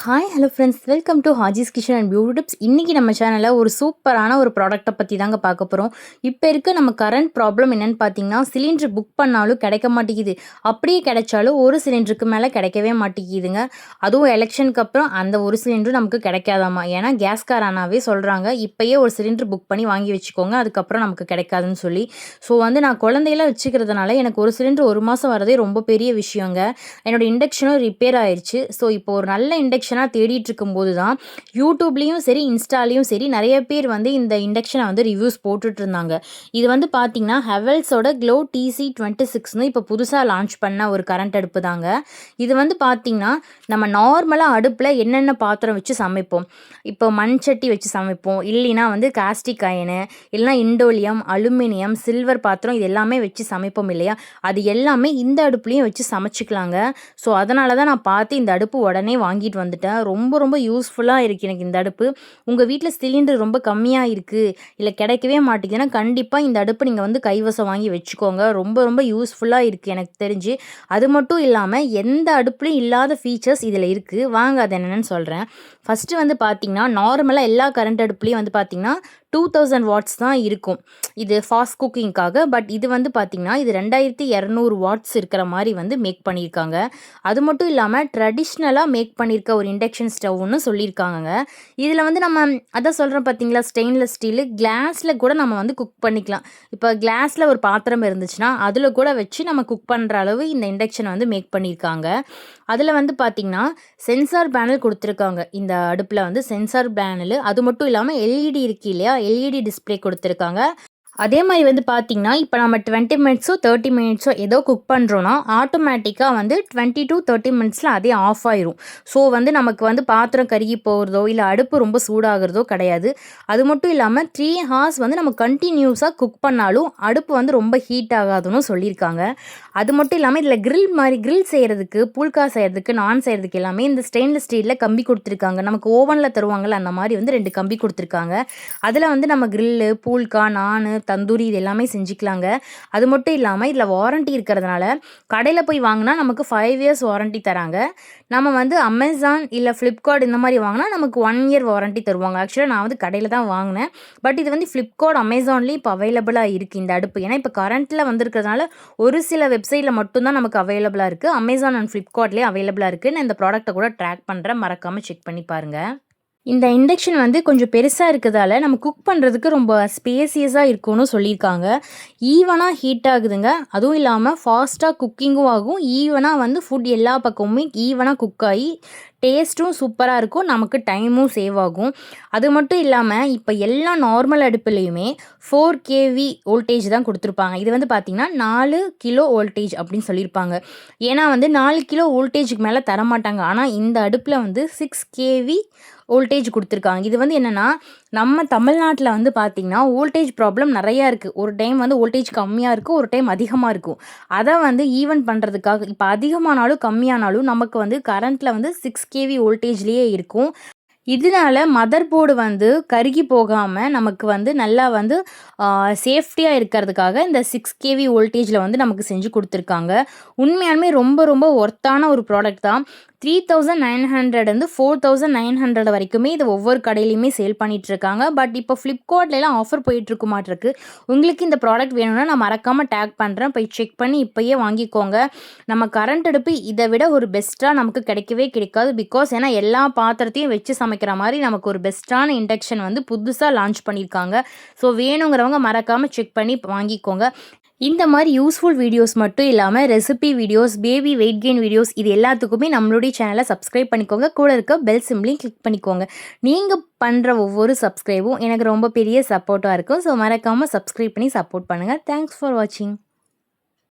Hi hello friends, welcome to Haji's kitchen and beauty tips. இன்றைக்கி நம்ம சேனலில் ஒரு சூப்பரான ஒரு ப்ராடக்ட்டை பற்றி தாங்க பார்க்க போகிறோம். இப்போ இருக்க நம்ம கரண்ட் ப்ராப்ளம் என்னென்னு பார்த்தீங்கன்னா, சிலிண்டர் புக் பண்ணாலும் கிடைக்க மாட்டேங்குது. அப்படியே கிடைச்சாலும் ஒரு சிலிண்டருக்கு மேலே கிடைக்கவே மாட்டேங்குதுங்க. அதுவும் எலெக்ஷனுக்கு அப்புறம் அந்த ஒரு சிலிண்டரும் நமக்கு கிடைக்காதாமா. ஏன்னா கேஸ்காரானாவே சொல்கிறாங்க, இப்போயே ஒரு சிலிண்டர் புக் பண்ணி வாங்கி வச்சுக்கோங்க, அதுக்கப்புறம் நமக்கு கிடைக்காதுன்னு சொல்லி. ஸோ நான் குழந்தையெல்லாம் வச்சுக்கிறதுனால எனக்கு ஒரு சிலிண்டர் ஒரு மாதம் வரதே ரொம்ப பெரிய விஷயங்க. என்னோடய இண்டக்ஷனும் ரிப்பேர் ஆயிடுச்சு. ஸோ இப்போ ஒரு நல்ல இண்டக்ஷனாக தேடிட்டு இருக்கும்போது தான் யூடியூப்லேயும் சரி இன்ஸ்டாலேயும் சரி நிறைய பேர் இந்த இண்டக்ஷனை ரிவ்யூஸ் போட்டுட்டு இருந்தாங்க. இது பார்த்தீங்கன்னா ஹெவல்ஸோட க்ளோ TC26ன்னு இப்போ புதுசாக லான்ச் பண்ண ஒரு கரண்ட் அடுப்பு தாங்க. இது பார்த்தீங்கன்னா நம்ம நார்மலாக அடுப்பில் என்னென்ன பாத்திரம் வச்சு சமைப்போம். இப்போ மண் சட்டி வச்சு சமைப்போம், இல்லைன்னா காஸ்டிக் அயனு, இல்லைனா இண்டோலியம், அலுமினியம், சில்வர் பாத்திரம், இது எல்லாமே வச்சு சமைப்போம் இல்லையா, அது எல்லாமே இந்த அடுப்புலையும் வச்சு சமைச்சிக்கலாங்க. ஸோ அதனால தான் நான் பார்த்து இந்த அடுப்பு உடனே வாங்கிட்டு வந்துட்டேன். ரொம்ப ரொம்ப யூஸ்ஃபுல்லாக இருக்குது எனக்கு இந்த அடுப்பு. உங்கள் வீட்டில் சிலிண்டர் ரொம்ப கம்மியாக இருக்குது, இல்லை கிடைக்கவே மாட்டேங்குதுன்னா கண்டிப்பாக இந்த அடுப்பு நீங்கள் கைவசம் வாங்கி வச்சுக்கோங்க. ரொம்ப ரொம்ப யூஸ்ஃபுல்லாக இருக்குது எனக்கு தெரிஞ்சு. அது மட்டும் இல்லாமல் எந்த அடுப்புலையும் இல்லாத ஃபீச்சர்ஸ் இதில் இருக்குது. வாங்க அது என்னென்னு சொல்கிறேன். ஃபஸ்ட்டு பார்த்தீங்கன்னா நார்மலாக எல்லா கரண்ட் அடுப்புலேயும் பார்த்தீங்கன்னா 2000 வாட்ஸ் தான் இருக்கும். இது ஃபாஸ்ட் குக்கிங்காக. பட் இது பார்த்தீங்கன்னா இது 2200 வாட்ஸ் இருக்கிற மாதிரி மேக் பண்ணியிருக்காங்க. அது மட்டும் இல்லாமல் ட்ரெடிஷ்னலாக மேக் பண்ணியிருக்க ஒரு இண்டக்ஷன் ஸ்டவ்னு சொல்லியிருக்காங்க. இதில் நம்ம அதான் சொல்கிறோம் பார்த்தீங்களா, ஸ்டெயின்லெஸ் ஸ்டீலு, கிளாஸில் கூட நம்ம குக் பண்ணிக்கலாம். இப்போ கிளாஸில் ஒரு பாத்திரம் இருந்துச்சுன்னா அதில் கூட வச்சு நம்ம குக் பண்ணுற அளவு இந்த இண்டக்ஷனை மேக் பண்ணியிருக்காங்க. அதில் பார்த்தீங்கன்னா சென்சார் பேனல் கொடுத்துருக்காங்க. இந்த அடுப்பில் சென்சார் பேனல், அது மட்டும் இல்லாமல் LED இருக்கு இல்லையா, LED டிஸ்பிளே கொடுத்துருக்காங்க. அதே மாதிரி பார்த்தீங்கன்னா இப்போ நம்ம 20 மினிட்ஸோ 30 மினிட்ஸோ ஏதோ குக் பண்ணுறோன்னா ஆட்டோமேட்டிக்காக 20 to 30 மினிட்ஸில் அதே ஆஃப் ஆயிரும். ஸோ நமக்கு பாத்திரம் கருகி போகிறதோ இல்லை அடுப்பு ரொம்ப சூடாகிறதோ கிடையாது. அது மட்டும் இல்லாமல் 3 ஹார்ஸ் நம்ம கண்டினியூஸாக குக் பண்ணாலும் அடுப்பு ரொம்ப ஹீட் ஆகாதுன்னு சொல்லியிருக்காங்க. அது மட்டும் இல்லாமல் இதில் கிரில் செய்கிறதுக்கு, பூல்கா செய்கிறதுக்கு, நான் செய்கிறதுக்கு எல்லாமே இந்த ஸ்டெயின்லெஸ் ஸ்டீலில் கம்பி கொடுத்துருக்காங்க. நமக்கு ஓவனில் தருவாங்கள்ல அந்த மாதிரி 2 கம்பி கொடுத்துருக்காங்க. அதில் நம்ம கிரில்லு, பூல்கா, நான், தந்தூரி இது எல்லாமே செஞ்சுக்கலாங்க. அது மட்டும் இல்லாமல் இதில் வாரண்ட்டி இருக்கிறதுனால கடையில் போய் வாங்கினா நமக்கு 5 இயர்ஸ் வாரண்ட்டி தராங்க. நம்ம அமேசான் இல்லை ஃப்ளிப்கார்ட் இந்த மாதிரி வாங்கினா நமக்கு 1 இயர் வாரண்ட்டி தருவாங்க. ஆக்சுவலாக நான் கடையில் தான் வாங்கினேன். பட் இது ஃப்ளிப்கார்ட், அமேசான்லேயும் இப்போ அவைலபிளாக இருக்குது இந்த அடுப்பு. ஏன்னா இப்போ கரண்ட்டில் வந்திருக்கிறதுனால ஒரு சில வெப்சைட்டில் மட்டும்தான் நமக்கு அவைலபிளாக இருக்குது. அமேசான் அண்ட் ஃப்ளிப்கார்ட்லேயே அவைலபிளாக இருக்குது. நான் இந்த ப்ராடக்ட்டை கூட ட்ராக் பண்ணுறேன், மறக்காமல் செக் பண்ணி பாருங்கள். இந்த இண்டக்ஷன் கொஞ்சம் பெருசாக இருக்கிறதால நம்ம குக் பண்ணுறதுக்கு ரொம்ப ஸ்பேசியஸாக இருக்கும்னு சொல்லியிருக்காங்க. ஈவனாக ஹீட் ஆகுதுங்க. அதுவும் இல்லாமல் ஃபாஸ்ட்டாக குக்கிங்கும் ஆகும். ஈவனாக ஃபுட் எல்லா பக்கமுமே ஈவனாக குக் ஆகி டேஸ்ட்டும் சூப்பராக இருக்கும். நமக்கு டைமும் சேவ் ஆகும். அது மட்டும் இல்லாமல் இப்போ எல்லா நார்மல் அடுப்புலேயுமே 4 kV வோல்டேஜ் தான் கொடுத்துருப்பாங்க. இது பார்த்திங்கன்னா 4 கிலோ வோல்டேஜ் அப்படின்னு சொல்லியிருப்பாங்க. ஏன்னா 4 கிலோ வோல்டேஜுக்கு மேலே தரமாட்டாங்க. ஆனால் இந்த அடுப்பில் 6 kV வோல்டேஜ் கொடுத்துருக்காங்க. இது என்னென்னா நம்ம தமிழ்நாட்டில் பார்த்திங்கன்னா வோல்டேஜ் ப்ராப்ளம் நிறையா இருக்குது. ஒரு டைம் வோல்டேஜ் கம்மியாக இருக்கும், ஒரு டைம் அதிகமாக இருக்கும். அதை ஈவன் பண்ணுறதுக்காக இப்போ அதிகமானாலும் கம்மியானாலும் நமக்கு கரண்ட்டில் 6 kV வோல்டேஜ்லேயே இருக்கும். இதனால மதர் போர்டு கருகி போகாமல் நமக்கு நல்லா சேஃப்டியாக இருக்கிறதுக்காக இந்த 6 kV வோல்டேஜில் நமக்கு செஞ்சு கொடுத்துருக்காங்க. உண்மையாலுமே ரொம்ப ரொம்ப ஒர்த்தான ஒரு ப்ராடக்ட் தான். 3900 4900 வரைக்குமே இது ஒவ்வொரு கடையிலையுமே சேல் பண்ணிகிட்ருக்காங்க. பட் இப்போ ஃப்ளிப்கார்ட்லாம் ஆஃபர் போயிட்டுருக்கு மாட்டிருக்கு. உங்களுக்கு இந்த ப்ராடக்ட் வேணும்னா நான் மறக்காமல் டேக் பண்ணுறேன், போய் செக் பண்ணி இப்போயே வாங்கிக்கோங்க. நம்ம கரண்ட் அடுப்பு இதை விட ஒரு பெஸ்ட்டாக நமக்கு கிடைக்கவே கிடைக்காது. பிகாஸ் ஏன்னா எல்லா பாத்திரத்தையும் வச்சு சமைக்கிற மாதிரி நமக்கு ஒரு பெஸ்ட்டான இண்டக்ஷன் புதுசாக லான்ச் பண்ணியிருக்காங்க. ஸோ வேணுங்கிறவங்க மறக்காமல் செக் பண்ணி வாங்கிக்கோங்க. இந்த மாதிரி யூஸ்ஃபுல் வீடியோஸ் மட்டும் இல்லாமல் recipe videos, baby weight gain videos, இது எல்லாத்துக்குமே நம்மளுடைய சேனலை சப்ஸ்கிரைப் பண்ணிக்கோங்க. கூட இருக்க பெல் சிம்பிளையும் கிளிக் பண்ணிக்கோங்க. நீங்கள் பண்ணுற ஒவ்வொரு சப்ஸ்கிரைபும் எனக்கு ரொம்ப பெரிய சப்போர்ட்டாக இருக்கும். ஸோ மறக்காமல் சப்ஸ்கிரைப் பண்ணி சப்போர்ட் பண்ணுங்கள். தேங்க்ஸ் ஃபார் வாட்சிங்.